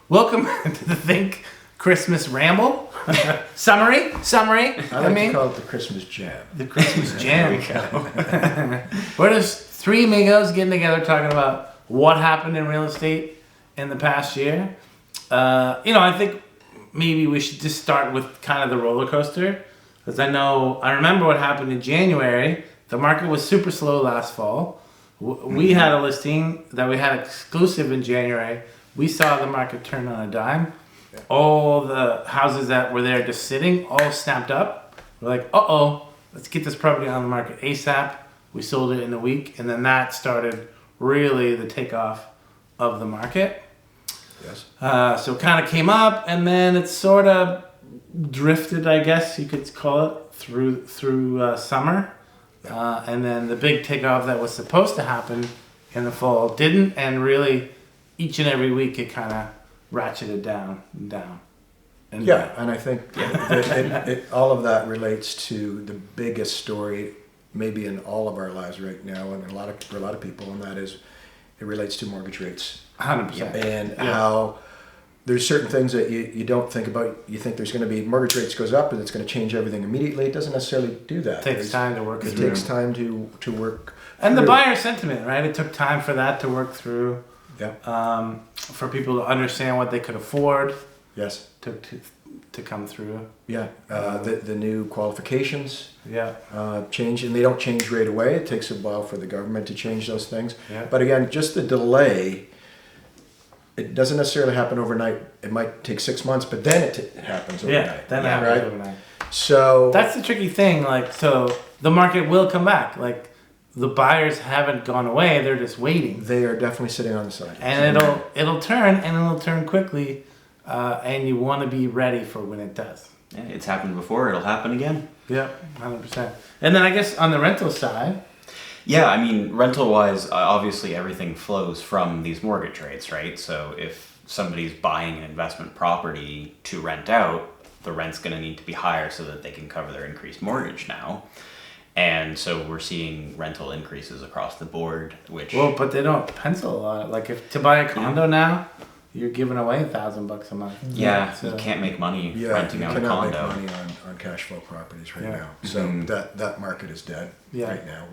Welcome to the Think Christmas Ramble. Summary. I like to call it the Christmas Jam. The Christmas Jam. We're just three amigos getting together talking about what happened in real estate in the past year. I think maybe we should just start with kind of the roller coaster. Because I remember what happened in January. The market was super slow last fall. We had a listing that we had exclusive in January. We saw the market turn on a dime. All the houses that were there just sitting, all snapped up. We're like, let's get this property on the market ASAP. We sold it in a week. And then that started really the takeoff of the market. Yes. So it kind of came up, and then it sort of drifted, I guess you could call it, through summer. And then the big takeoff that was supposed to happen in the fall didn't, and really each and every week it kind of ratcheted down and down. And I think all of that relates to the biggest story maybe in all of our lives right now, and for a lot of people, and that is it relates to mortgage rates. 100%. And how there's certain things that you don't think about. You think there's going to be mortgage rates goes up and it's going to change everything immediately. It doesn't necessarily do that. It takes time to work through. It takes time to work. And the buyer sentiment, right? It took time for that to work through. Yeah. For people to understand what they could afford. Yes. To come through. Yeah. The new qualifications. Yeah. Change, and they don't change right away. It takes a while for the government to change those things. Yeah. But again, just the delay. It doesn't necessarily happen overnight. It might take 6 months, but then it happens overnight. Yeah, then it happens overnight. So that's the tricky thing. So the market will come back. The buyers haven't gone away; they're just waiting. They are definitely sitting on the side. And it'll turn, and it'll turn quickly. And you want to be ready for when it does. Yeah, it's happened before. It'll happen again. Yeah, 100%. And then I guess on the rental side. Yeah, I mean, rental-wise, obviously everything flows from these mortgage rates, right? So if somebody's buying an investment property to rent out, the rent's going to need to be higher so that they can cover their increased mortgage now. And so we're seeing rental increases across the board, which... Well, but they don't pencil a lot. If to buy a condo now, you're giving away $1,000 a month. Yeah, so you can't make money renting out a condo. You cannot make money on cash flow properties right now. So that market is dead right now.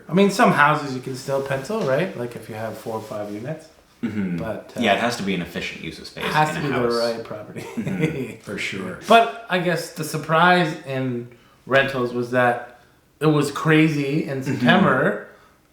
I mean, some houses you can still pencil, right? If you have 4 or 5 units. Mm-hmm. But it has to be an efficient use of space. It has to be house. the right property. For sure. But I guess the surprise in rentals was that it was crazy in September.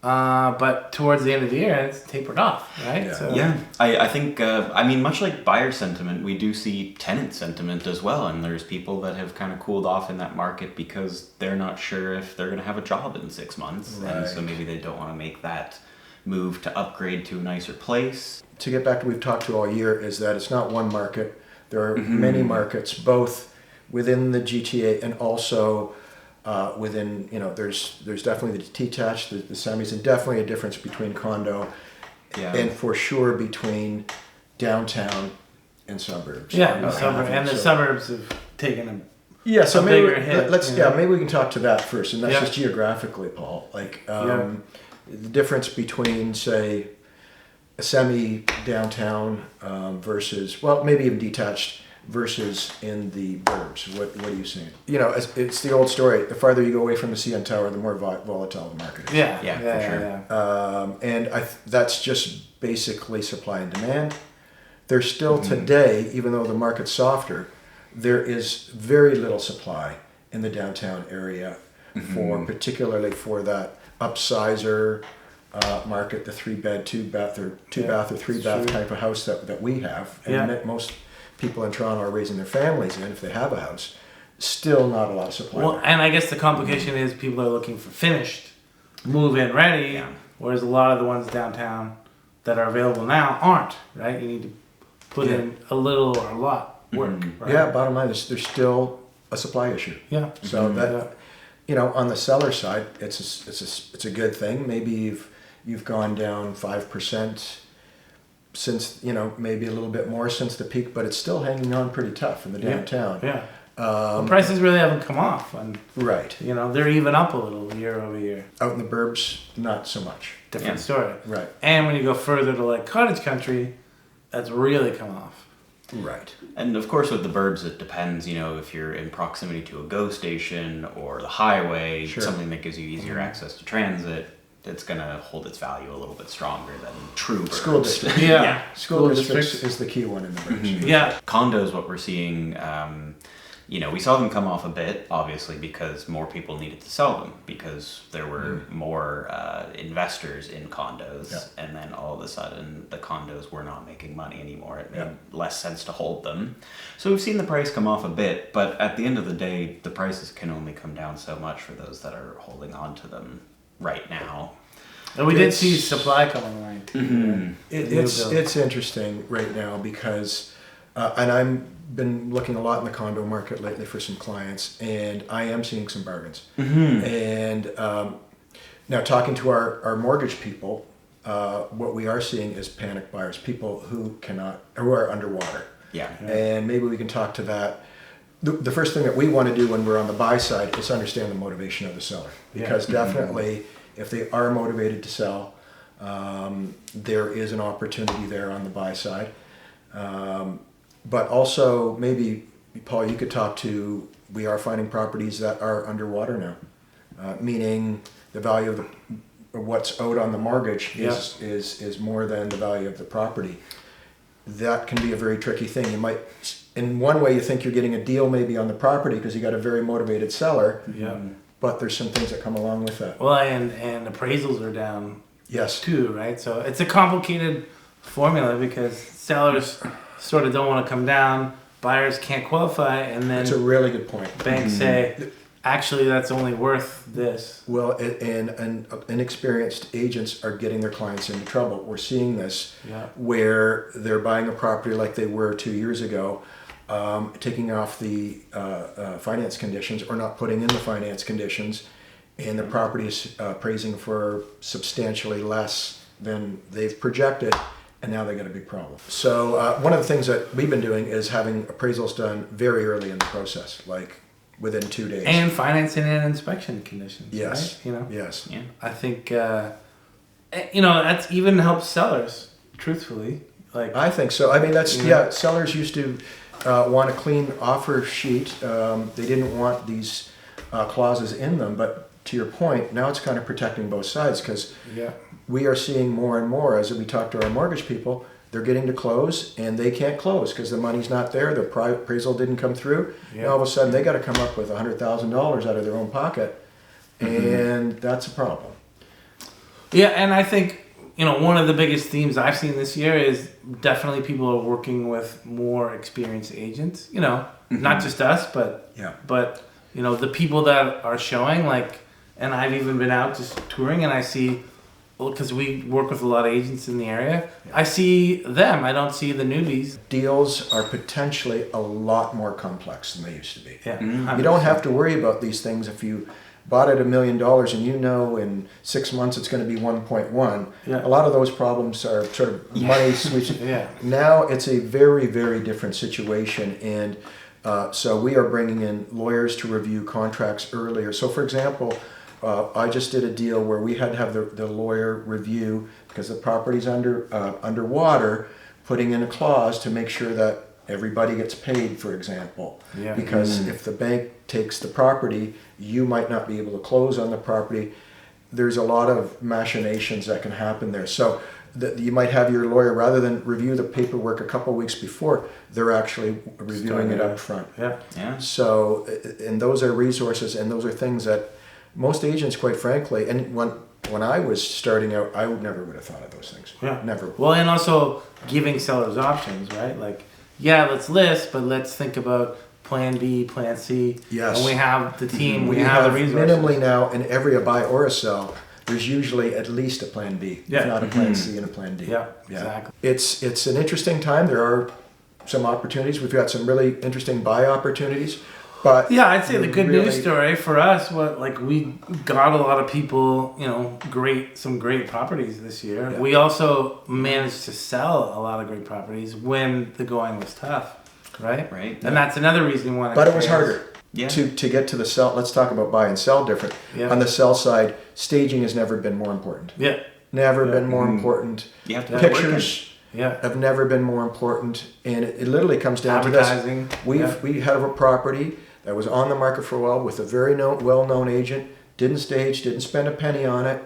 But towards the end of the year, it's tapered off, right? Yeah. I think, much like buyer sentiment, we do see tenant sentiment as well. And there's people that have kind of cooled off in that market because they're not sure if they're going to have a job in 6 months. Right. And so maybe they don't want to make that move to upgrade to a nicer place. To get back to what we've talked to all year is that it's not one market. There are many markets, both within the GTA and also... within, there's definitely the detached, the semis, and definitely a difference between condo and for sure between downtown and suburbs. Yeah, the suburbs have taken a maybe bigger hit. Maybe we can talk to that first, and that's just geographically, Paul. The difference between, say, a semi downtown versus, maybe even detached. Versus in the burbs. What are you seeing? It's the old story. The farther you go away from the CN Tower, the more volatile the market is. Yeah, for sure. And that's just basically supply and demand. There's still today, even though the market's softer, there is very little supply in the downtown area particularly for that upsizer market, the 3-bed, 2-bath or 2-bath or 3-bath type of house that we have, and that most people in Toronto are raising their families in if they have a house. Still not a lot of supply. Well, and I guess the complication is people are looking for finished, move-in ready, whereas a lot of the ones downtown that are available now aren't, right? You need to put in a little or a lot work. Right? Yeah, bottom line is there's still a supply issue. Yeah. So that on the seller side, it's a good thing. Maybe you've gone down 5%. Since maybe a little bit more since the peak, but it's still hanging on pretty tough in the downtown. Yeah. The prices really haven't come off, and right. They're even up a little year over year. Out in the burbs, not so much. Different story. Right. And when you go further to cottage country, that's really come off. Right. And of course, with the burbs, it depends. If you're in proximity to a GO station or the highway, Sure. something that gives you easier access to transit, it's going to hold its value a little bit stronger than true burbs. School district. Yeah. School districts is the key one in the bridge. Yeah. Condos, what we're seeing, we saw them come off a bit, obviously, because more people needed to sell them because there were more investors in condos. Yeah. And then all of a sudden, the condos were not making money anymore. It made Yeah. less sense to hold them. So we've seen the price come off a bit, but at the end of the day, the prices can only come down so much for those that are holding on to them right now. And we did It's- see supply coming online too. Mhm. It's interesting right now because, and I've been looking a lot in the condo market lately for some clients, and I am seeing some bargains. And now talking to our mortgage people, what we are seeing is panic buyers, people who are underwater. Yeah. And maybe we can talk to that. The first thing that we want to do when we're on the buy side is understand the motivation of the seller. Because definitely, if they are motivated to sell, there is an opportunity there on the buy side. But also, maybe, Paul, you could talk to, we are finding properties that are underwater now. Meaning the value of what's owed on the mortgage is more than the value of the property. That can be a very tricky thing. You might, in one way, you think you're getting a deal maybe on the property because you got a very motivated seller, Yeah. but there's some things that come along with that. Well, and appraisals are down Yes. too, right? So it's a complicated formula because sellers sort of don't want to come down, buyers can't qualify, and then That's a really good point. banks say, actually, that's only worth this. Well, and inexperienced agents are getting their clients into trouble. We're seeing this Yeah. where they're buying a property like they were 2 years ago, taking off the finance conditions or not putting in the finance conditions, and the property is appraising for substantially less than they've projected, and now they got a big problem. So one of the things that we've been doing is having appraisals done very early in the process, like within 2 days. And financing and inspection conditions. Yes. Right? Yes. Yeah. I think, that's even helps sellers, truthfully. Like, I think so. I mean, that's, Yeah. sellers used to want a clean offer sheet. They didn't want these clauses in them, but to your point, now it's kind of protecting both sides because yeah. we are seeing more and more as we talk to our mortgage people, they're getting to close and they can't close because the money's not there. The appraisal didn't come through. Yeah. And all of a sudden they got to come up with $100,000 out of their own pocket. And that's a problem. Yeah, and I think, one of the biggest themes I've seen this year is definitely people are working with more experienced agents, not just us, but Yeah. the people that are showing, like, and I've even been out just touring and I see, because we work with a lot of agents in the area, I see them, I don't see the newbies. Deals are potentially a lot more complex than they used to be. Yeah. You don't have to worry about these things if you bought it $1 million and in 6 months it's going to be 1.1. Yeah. A lot of those problems are sort of money switching. Yeah. Now it's a very, very different situation, and so we are bringing in lawyers to review contracts earlier. So, for example, I just did a deal where we had to have the lawyer review because the property's underwater, putting in a clause to make sure that everybody gets paid, for example. Yeah. Because if the bank takes the property, you might not be able to close on the property. There's a lot of machinations that can happen there. So you might have your lawyer, rather than review the paperwork a couple weeks before, they're actually reviewing it up front. Yeah. Yeah. So, and those are resources, and those are things that most agents, quite frankly, and when I was starting out, I never would have thought of those things. Yeah. Never. Well, and also giving sellers options, right? Like, yeah, let's list, but let's think about plan B, plan C. Yes. And we have the team, we We have the have resources. minimally now in every buy or a sell, there's usually at least a plan B, Yeah. if not a plan C and a plan D. Yeah, exactly. It's an interesting time. There are some opportunities. We've got some really interesting buy opportunities, but Yeah, I'd say the good news really- story for us, we got a lot of people, some great properties this year. Yeah. We also managed to sell a lot of great properties when the going was tough, right? Right. And that's another reason why. But it was harder. Yeah. To get to the sell. Let's talk about buy and sell different. Yeah. On the sell side, staging has never been more important. Yeah. Never Yeah. been more important. You have to put Pictures, Yeah. have never been more important, and it literally comes down to this. Advertising. We had a property that was on the market for a while with a very well-known agent, didn't stage, didn't spend a penny on it,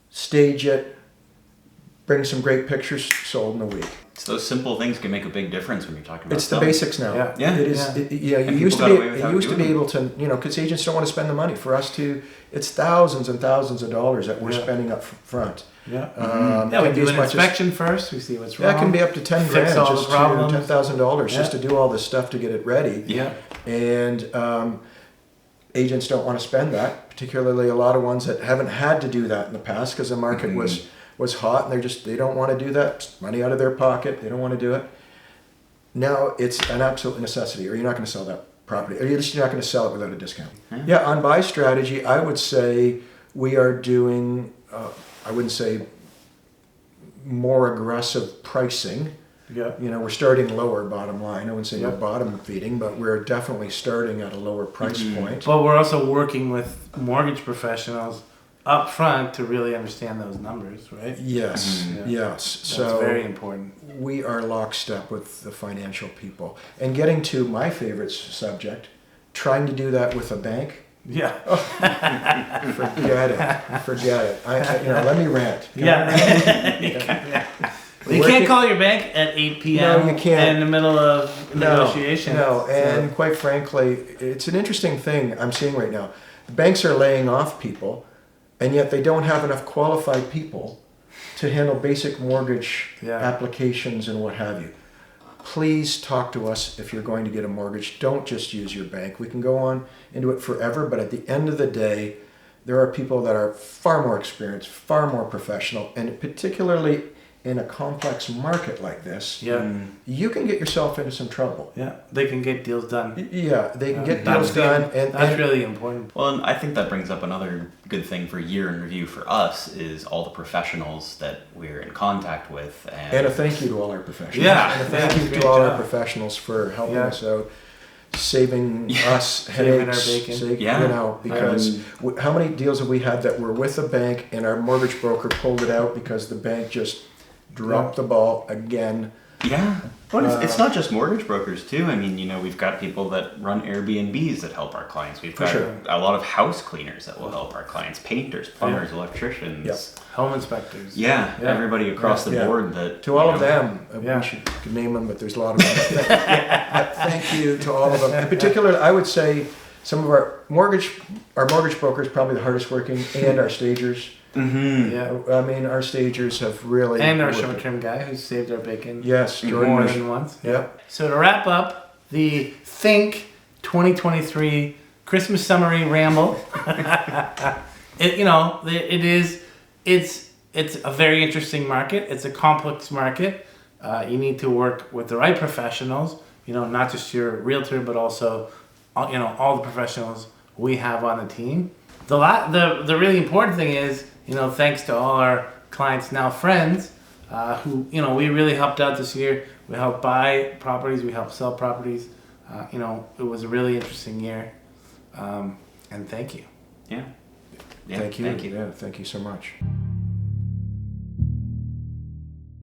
stage it, bring some great pictures, sold in a week. So those simple things can make a big difference when you're talking about It's the selling. basics now. Yeah. Yeah. It is. Yeah. You And used to people got be. away without You used to be doing able to, because agents don't want to spend the money. For us to, it's thousands and thousands of dollars that we're Yeah. spending up front. Yeah. Yeah, Yeah, we do an inspection first. We see what's wrong. That can be up to 10 Fix grand, all the just problems. $10,000 just Yeah. to do all this stuff to get it ready. Yeah. And agents don't want to spend that, particularly a lot of ones that haven't had to do that in the past because the market was hot, and they don't want to do that. It's money out of their pocket. They don't want to do it. Now it's an absolute necessity, or you're not going to sell that property, or you're just not going to sell it without a discount. Yeah, on buy strategy, I would say we are doing, I wouldn't say more aggressive pricing. Yeah. We're starting lower, bottom line. I wouldn't say Yeah. we're bottom feeding, but we're definitely starting at a lower price point. But we're also working with mortgage professionals up front to really understand those numbers, right? Yes, Mhm. yes. That's So very important. we are lockstep with the financial people. And getting to my favorite subject, trying to do that with a bank, Yeah. forget it. Forget it. Let me rant. Yeah. Yeah. You can't call your bank at 8 p.m. No, you can't. in the middle of negotiations. No, So- and quite frankly, it's an interesting thing I'm seeing right now. The banks are laying off people, and yet they don't have enough qualified people to handle basic mortgage Yeah. applications and what have you. Please talk to us if you're going to get a mortgage. Don't just use your bank. We can go on into it forever, but at the end of the day, there are people that are far more experienced, far more professional, and particularly in a complex market like this, Yeah. you can get yourself into some trouble. Yeah. They can get deals done. Yeah, they can get That's deals done, That's really important. Well, and I think that brings up another good thing for year in review for us is all the professionals that we're in contact with, and a thank you to all our professionals. Yeah. And a thank Yeah, you great to all our job. professionals for helping Yeah. us out, saving us Saving our headaches. bacon. Yeah. Because how many deals have we had that were with a bank and our mortgage broker pulled it out because the bank just dropped the ball again. Yeah, but it's not just mortgage brokers too. I mean, we've got people that run Airbnbs that help our clients. We've got sure. a lot of house cleaners that will help our clients, painters, plumbers, electricians. Yep. Home inspectors. Yeah, Yeah. everybody across the Yeah. board that To all of them, Yeah. we should name them, but there's a lot of them. Thank you to all of them. In particular, I would say some of our mortgage brokers probably the hardest working, and our stagers. Mm-hmm. Yeah. I mean, our stagers have really And our worked it. short-term guy who saved our bacon Yes, Jordan. more was- than once. Yep. So to wrap up the Think 2023 Christmas summary ramble, it's a very interesting market. It's a complex market. You need to work with the right professionals. Not just your realtor, but also all the professionals we have on the team. The really important thing is, thanks to all our clients, now friends, who, we really helped out this year. We helped buy properties, we helped sell properties. It was a really interesting year. And thank you. Yeah. Thank you. Thank you. Yeah, thank you so much.